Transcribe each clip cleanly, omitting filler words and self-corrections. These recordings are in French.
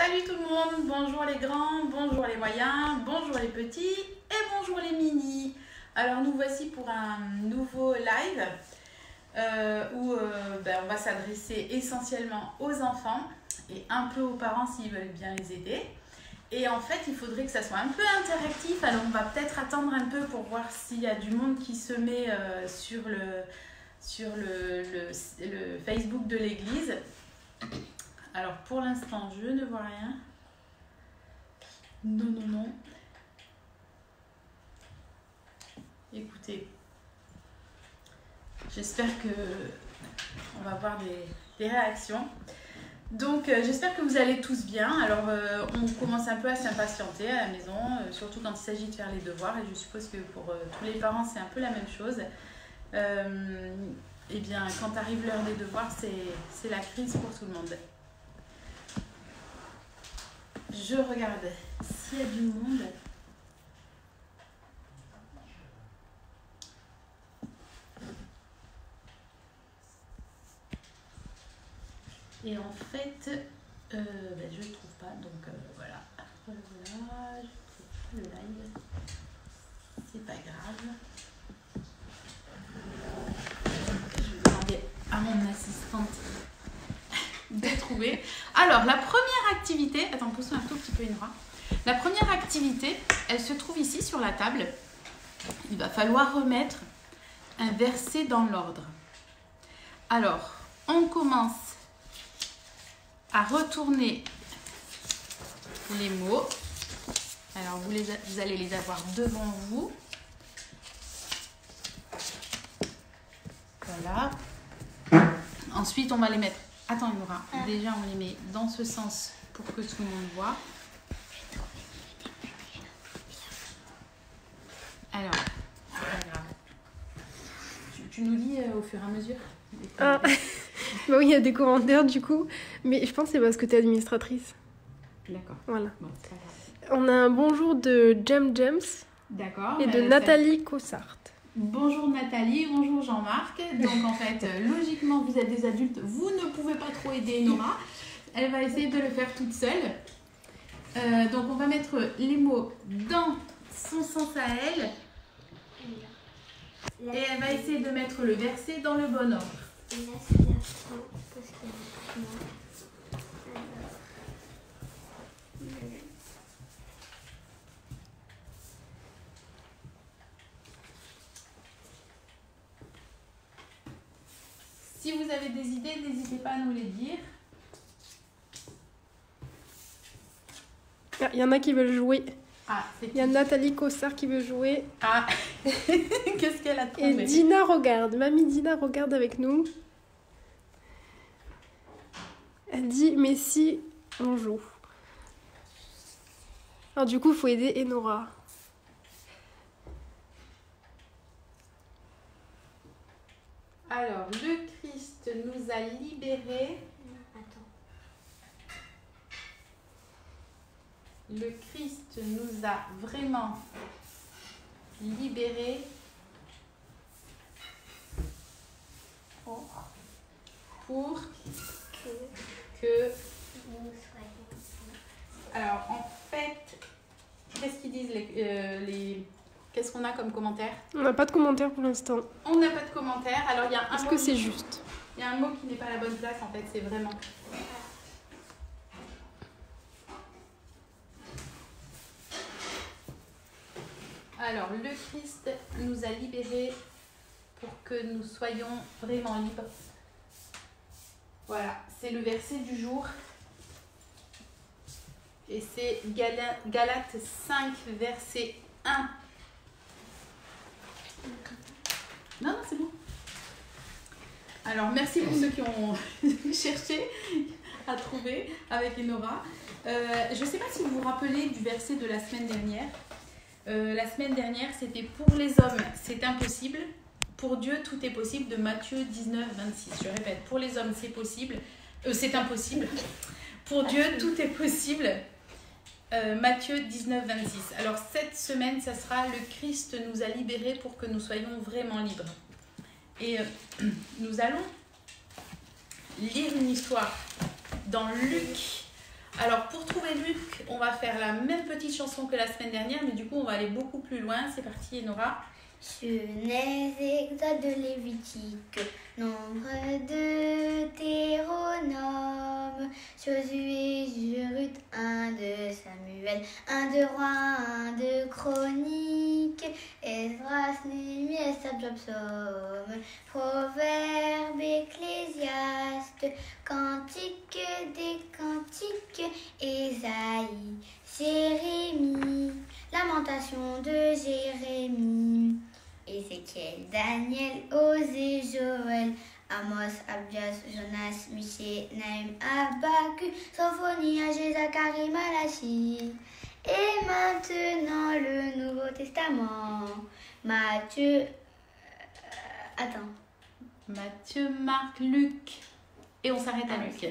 Salut tout le monde, bonjour les grands, bonjour les moyens, bonjour les petits et bonjour les minis. Alors nous voici pour un nouveau live où on va s'adresser essentiellement aux enfants et un peu aux parents s'ils veulent bien les aider. Et en fait, il faudrait que ça soit un peu interactif, alors on va peut-être attendre un peu pour voir s'il y a du monde qui se met sur le Facebook de l'église. Alors pour l'instant, je ne vois rien. Non. Écoutez, j'espère que on va avoir des réactions. Donc j'espère que vous allez tous bien. Alors on commence un peu à s'impatienter à la maison, surtout quand il s'agit de faire les devoirs. Et je suppose que pour tous les parents, c'est un peu la même chose. Eh bien, quand arrive l'heure des devoirs, c'est la crise pour tout le monde. Je regarde s'il y a du monde. Et en fait, je ne trouve pas. Donc voilà. Voilà, je trouve pas le live. C'est pas grave. Je vais demander à mon assistante de trouver. Alors, la première activité, attends, pousse-moi un tout petit peu, Inora. La première activité, elle se trouve ici sur la table. Il va falloir remettre un verset dans l'ordre. Alors, on commence à retourner les mots. Alors, vous allez les avoir devant vous. Voilà. Ensuite, on va les mettre. Attends, Inora. Déjà, on les met dans ce sens pour que tout le monde voit. Alors, c'est pas grave. Tu nous lis au fur et à mesure. Bah oui, il y a des commentaires du coup. Mais je pense que c'est parce que tu es administratrice. D'accord. Voilà. Bon, c'est pas grave. On a un bonjour de James D'accord. et de Nathalie Cossart. Bonjour Nathalie, bonjour Jean-Marc. Donc en fait, logiquement, vous êtes des adultes, vous ne pouvez pas trop aider Nora. Elle va essayer de le faire toute seule. Donc on va mettre les mots dans son sens à elle. Et elle va essayer de mettre le verset dans le bon ordre. Et là, c'est la fin, parce qu'il y a beaucoup moins. Si vous avez des idées, n'hésitez pas à nous les dire. Il y en a qui veulent jouer. Ah, c'est Il y a Nathalie Cossart qui veut jouer. Ah, qu'est-ce qu'elle a trouvé? Et Dina regarde. Mamie Dina regarde avec nous. Elle dit, mais si on joue. Alors du coup, il faut aider Enora. Alors, le Christ nous a libérés. Le Christ nous a vraiment libérés pour que... Alors, en fait, qu'est-ce qu'ils disent Qu'est-ce qu'on a comme commentaire? On n'a pas de commentaire pour l'instant. On n'a pas de commentaire. Alors, il y a un Est-ce mot que c'est juste? Il y a un mot qui n'est pas à la bonne place, en fait, c'est vraiment... Alors, le Christ nous a libérés pour que nous soyons vraiment libres. Voilà, c'est le verset du jour. Et c'est Galates 5, verset 1. Non, c'est bon. Alors, merci pour ceux qui ont cherché à trouver avec Enora. Je ne sais pas si vous vous rappelez du verset de la semaine dernière. La semaine dernière, c'était pour les hommes, c'est impossible. Pour Dieu, tout est possible, de Matthieu 19, 26. Je répète, pour les hommes, c'est possible. C'est impossible. Pour Dieu, tout est possible. Matthieu 19, 26. Alors, cette semaine, ça sera le Christ nous a libérés pour que nous soyons vraiment libres. Et nous allons lire une histoire dans Luc. Alors, pour trouver Luc, on va faire la même petite chanson que la semaine dernière, mais du coup, on va aller beaucoup plus loin. C'est parti, Enora. Genèse, Exode, Lévitique, nombre de Deutéronome, Josué, Ruth, 1 de Samuel, 1 de Rois, 1 de Chroniques, Esdras, Néhémie, Esther, Job, Psaume, Proverbe, Ecclésiaste, Cantique des Cantiques, Ésaïe, Jérémie, Lamentation de Jérémie, Ézéchiel, Daniel, Osée, Joël, Amos, Abdias, Jonas, Michée, Naïm, Habakkuk, Sophonie, Agé, Zacharie, Malachie. Et maintenant le Nouveau Testament. Matthieu. Matthieu, Marc, Luc. Et on s'arrête à Luc.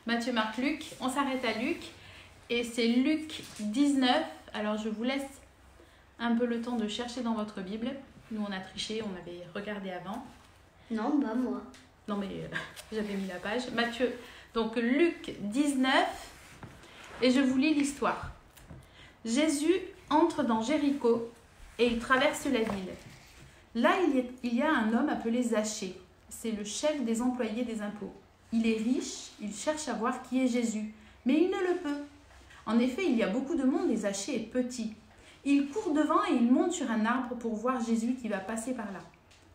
Matthieu, Marc, Luc. On s'arrête à Luc. Et c'est Luc 19. Alors je vous laisse un peu le temps de chercher dans votre Bible. Nous on a triché, on avait regardé avant. Non, bah moi. Non mais j'avais mis la page. Matthieu, donc Luc 19. Et je vous lis l'histoire. Jésus entre dans Jéricho et il traverse la ville. Là il y a un homme appelé Zachée. C'est le chef des employés des impôts. Il est riche, il cherche à voir qui est Jésus. Mais il ne le peut. En effet, il y a beaucoup de monde et Zachée est petit. Il court devant et il monte sur un arbre pour voir Jésus qui va passer par là.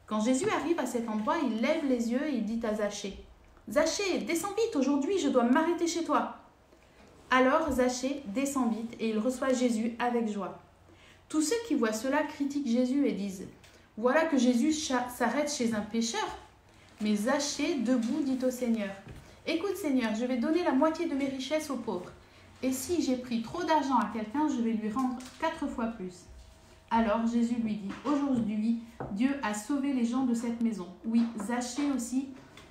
Quand Jésus arrive à cet endroit, il lève les yeux et il dit à Zachée, « Zachée, descends vite, aujourd'hui je dois m'arrêter chez toi. » Alors Zachée descend vite et il reçoit Jésus avec joie. Tous ceux qui voient cela critiquent Jésus et disent, « Voilà que Jésus s'arrête chez un pécheur. » Mais Zachée, debout, dit au Seigneur, « Écoute Seigneur, je vais donner la moitié de mes richesses aux pauvres. Et si j'ai pris trop d'argent à quelqu'un, je vais lui rendre 4 fois plus. » Alors Jésus lui dit, « Aujourd'hui, Dieu a sauvé les gens de cette maison. Oui, Zachée aussi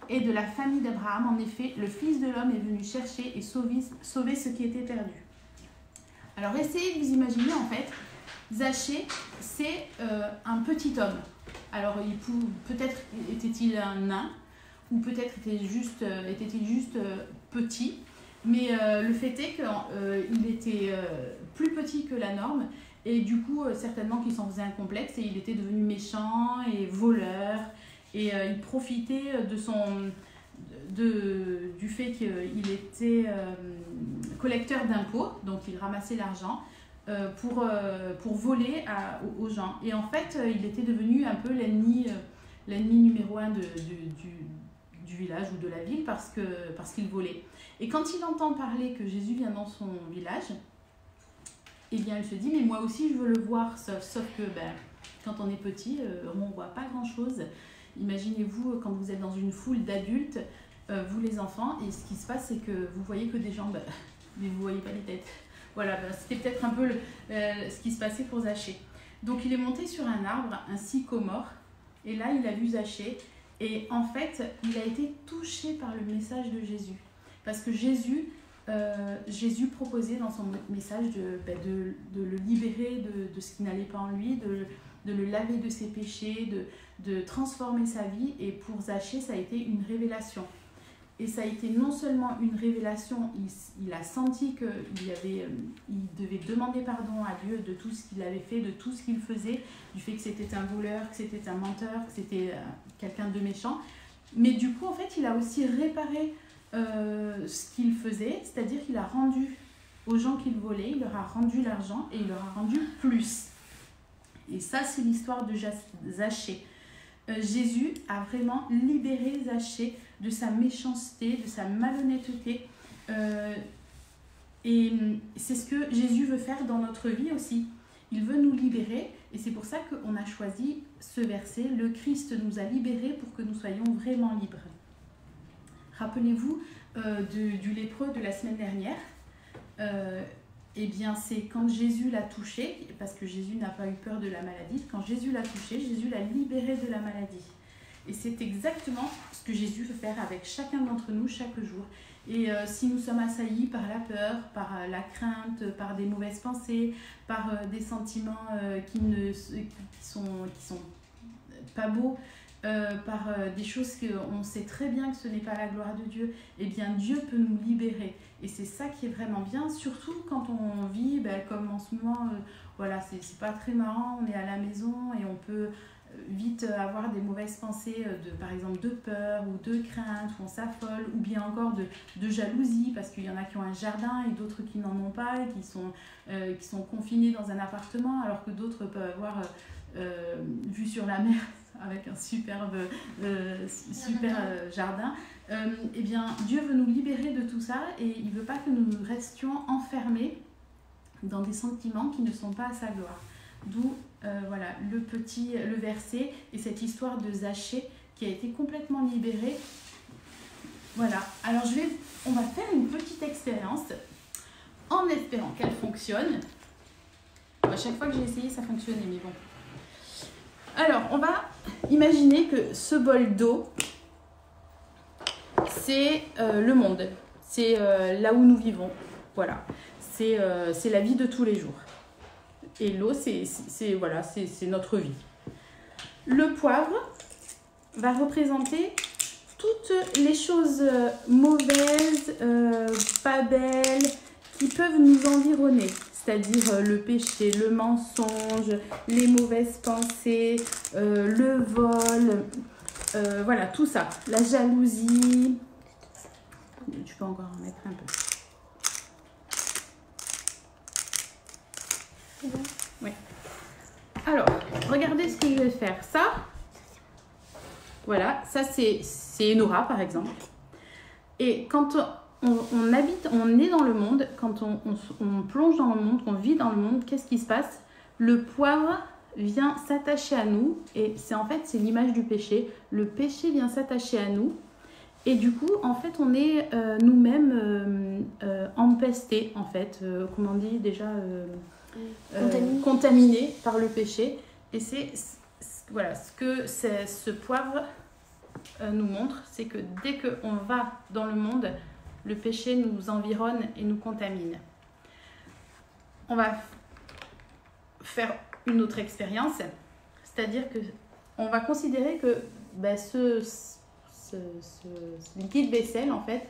est de la famille d'Abraham. En effet, le Fils de l'homme est venu chercher et sauver ce qui était perdu. » Alors essayez de vous imaginer en fait, Zachée, c'est un petit homme. Alors peut-être était-il un nain, ou peut-être était-il juste petit. Mais le fait est qu'il était plus petit que la norme et du coup certainement qu'il s'en faisait un complexe et il était devenu méchant et voleur et il profitait du fait qu'il était collecteur d'impôts, donc il ramassait l'argent pour voler aux gens. Et en fait il était devenu un peu l'ennemi numéro 1 du village ou de la ville parce qu'il volait. Et quand il entend parler que Jésus vient dans son village, eh bien il se dit, mais moi aussi je veux le voir, sauf que quand on est petit, on ne voit pas grand-chose. Imaginez-vous quand vous êtes dans une foule d'adultes, vous les enfants, et ce qui se passe, c'est que vous voyez que des jambes, mais vous ne voyez pas les têtes. Voilà, c'était peut-être un peu ce qui se passait pour Zachée. Donc il est monté sur un arbre, un sycomore, et là il a vu Zachée, et en fait, il a été touché par le message de Jésus. Parce que Jésus proposait dans son message de le libérer de ce qui n'allait pas en lui, de le laver de ses péchés, de transformer sa vie. Et pour Zachée, ça a été une révélation. Et ça a été non seulement une révélation, il a senti qu'il devait demander pardon à Dieu de tout ce qu'il avait fait, de tout ce qu'il faisait, du fait que c'était un voleur, que c'était un menteur, que c'était quelqu'un de méchant. Mais du coup, en fait, il a aussi réparé ce qu'il faisait, c'est-à-dire qu'il a rendu aux gens qu'il volait, il leur a rendu l'argent et il leur a rendu plus. Et ça, c'est l'histoire de Zachée. Jésus a vraiment libéré Zachée de sa méchanceté, de sa malhonnêteté. Et c'est ce que Jésus veut faire dans notre vie aussi. Il veut nous libérer et c'est pour ça qu'on a choisi ce verset. Le Christ nous a libérés pour que nous soyons vraiment libres. Rappelez-vous du lépreux de la semaine dernière. Eh bien, c'est quand Jésus l'a touché, parce que Jésus n'a pas eu peur de la maladie, quand Jésus l'a touché, Jésus l'a libéré de la maladie. Et c'est exactement ce que Jésus veut faire avec chacun d'entre nous chaque jour. Et si nous sommes assaillis par la peur, par la crainte, par des mauvaises pensées, par des sentiments qui sont pas beaux, par des choses qu'on sait très bien que ce n'est pas la gloire de Dieu, eh bien Dieu peut nous libérer. Et c'est ça qui est vraiment bien, surtout quand on vit, comme en ce moment, voilà, c'est pas très marrant, on est à la maison et on peut vite avoir des mauvaises pensées, par exemple de peur ou de crainte, où on s'affole, ou bien encore de jalousie, parce qu'il y en a qui ont un jardin et d'autres qui n'en ont pas, et qui sont confinés dans un appartement, alors que d'autres peuvent avoir vue sur la mer avec un superbe jardin. Eh bien, Dieu veut nous libérer de tout ça et il ne veut pas que nous restions enfermés dans des sentiments qui ne sont pas à sa gloire. D'où voilà, le verset et cette histoire de Zachée qui a été complètement libérée. Voilà, alors on va faire une petite expérience en espérant qu'elle fonctionne. À chaque fois que j'ai essayé, ça fonctionnait, mais bon. Alors, on va imaginer que ce bol d'eau, c'est le monde. C'est là où nous vivons. Voilà. C'est la vie de tous les jours. Et l'eau, c'est notre vie. Le poivre va représenter toutes les choses mauvaises, pas belles, qui peuvent nous environner. C'est-à-dire le péché, le mensonge, les mauvaises pensées, le vol, voilà, tout ça. La jalousie. Tu peux encore en mettre un peu. Oui. Alors, regardez ce que je vais faire. Ça, voilà, ça c'est Enora par exemple. Et quand on habite, on est dans le monde, quand on plonge dans le monde, qu'on vit dans le monde, qu'est-ce qui se passe? Le poivre vient s'attacher à nous et c'est l'image du péché. Le péché vient s'attacher à nous et du coup, en fait, on est nous-mêmes empestés, en fait, comment on dit déjà, contaminés par le péché. Et voilà, ce que ce poivre nous montre, c'est que dès qu'on va dans le monde, le péché nous environne et nous contamine. On va faire une autre expérience, c'est-à-dire que on va considérer que ce liquide vaisselle, en fait,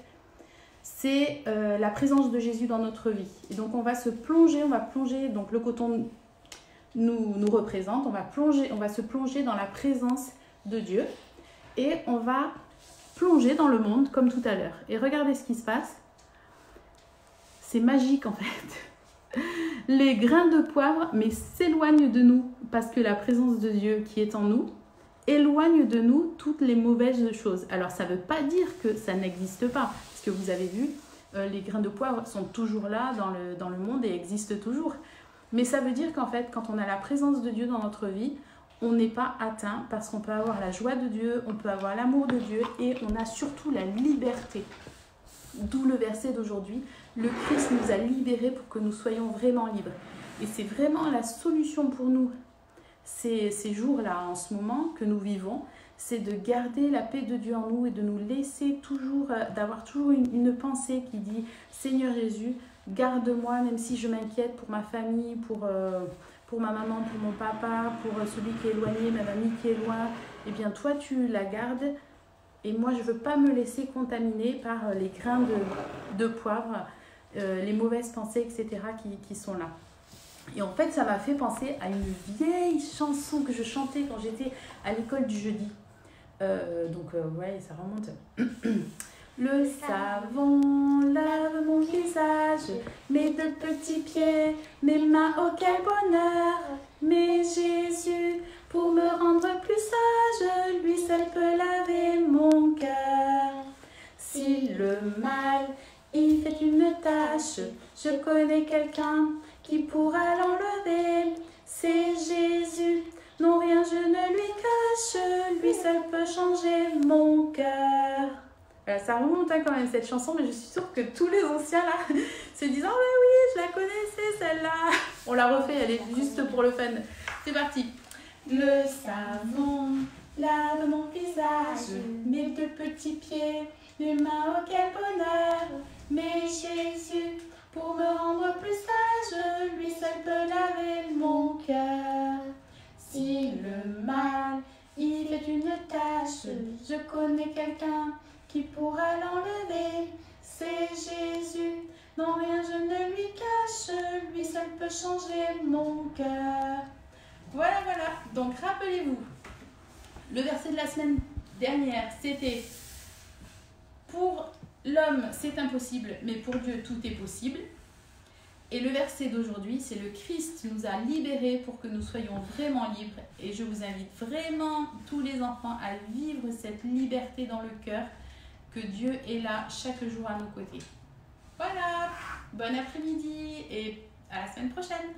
c'est la présence de Jésus dans notre vie. Et donc on va plonger, donc le coton nous représente, on va se plonger dans la présence de Dieu et on va plonger dans le monde comme tout à l'heure. Et regardez ce qui se passe. C'est magique en fait. Les grains de poivre s'éloignent de nous parce que la présence de Dieu qui est en nous éloigne de nous toutes les mauvaises choses. Alors ça ne veut pas dire que ça n'existe pas, parce que vous avez vu, les grains de poivre sont toujours là dans le monde et existent toujours. Mais ça veut dire qu'en fait, quand on a la présence de Dieu dans notre vie, on n'est pas atteint parce qu'on peut avoir la joie de Dieu, on peut avoir l'amour de Dieu et on a surtout la liberté. D'où le verset d'aujourd'hui, le Christ nous a libérés pour que nous soyons vraiment libres. Et c'est vraiment la solution pour nous, ces jours-là, en ce moment que nous vivons, c'est de garder la paix de Dieu en nous et de nous laisser toujours, d'avoir toujours une pensée qui dit « Seigneur Jésus, garde-moi même si je m'inquiète pour ma famille, pour ma maman, pour mon papa, pour celui qui est éloigné, ma mamie qui est loin. Eh bien, toi, tu la gardes et moi, je ne veux pas me laisser contaminer par les grains de poivre, les mauvaises pensées, etc. qui sont là. » Et en fait, ça m'a fait penser à une vieille chanson que je chantais quand j'étais à l'école du jeudi. Ouais, ça remonte. Le savon lave mon visage, mes deux petits pieds, mes mains, oh quel bonheur. Mais Jésus, pour me rendre plus sage, lui seul peut laver mon cœur. Si le mal il fait une tâche, je connais quelqu'un qui pourra l'enlever. C'est Jésus, non rien je ne lui cache, lui seul peut changer mon cœur. Ça remonte quand même cette chanson, mais je suis sûre que tous les anciens là se disent « Oh oui, je la connaissais celle-là !» On la refait, elle est juste pour le fun. C'est parti. Le savon lave mon visage, mes deux petits pieds, mes mains, oh quel bonheur. Mais Jésus, pour me rendre plus sage, lui seul peut laver mon cœur. Si le mal il fait une tâche, peut changer mon cœur. Voilà, voilà. Donc, rappelez-vous, le verset de la semaine dernière, c'était pour l'homme, c'est impossible, mais pour Dieu, tout est possible. Et le verset d'aujourd'hui, c'est le Christ nous a libérés pour que nous soyons vraiment libres. Et je vous invite vraiment, tous les enfants, à vivre cette liberté dans le cœur, que Dieu est là chaque jour à nos côtés. Voilà, bon après-midi et à la semaine prochaine.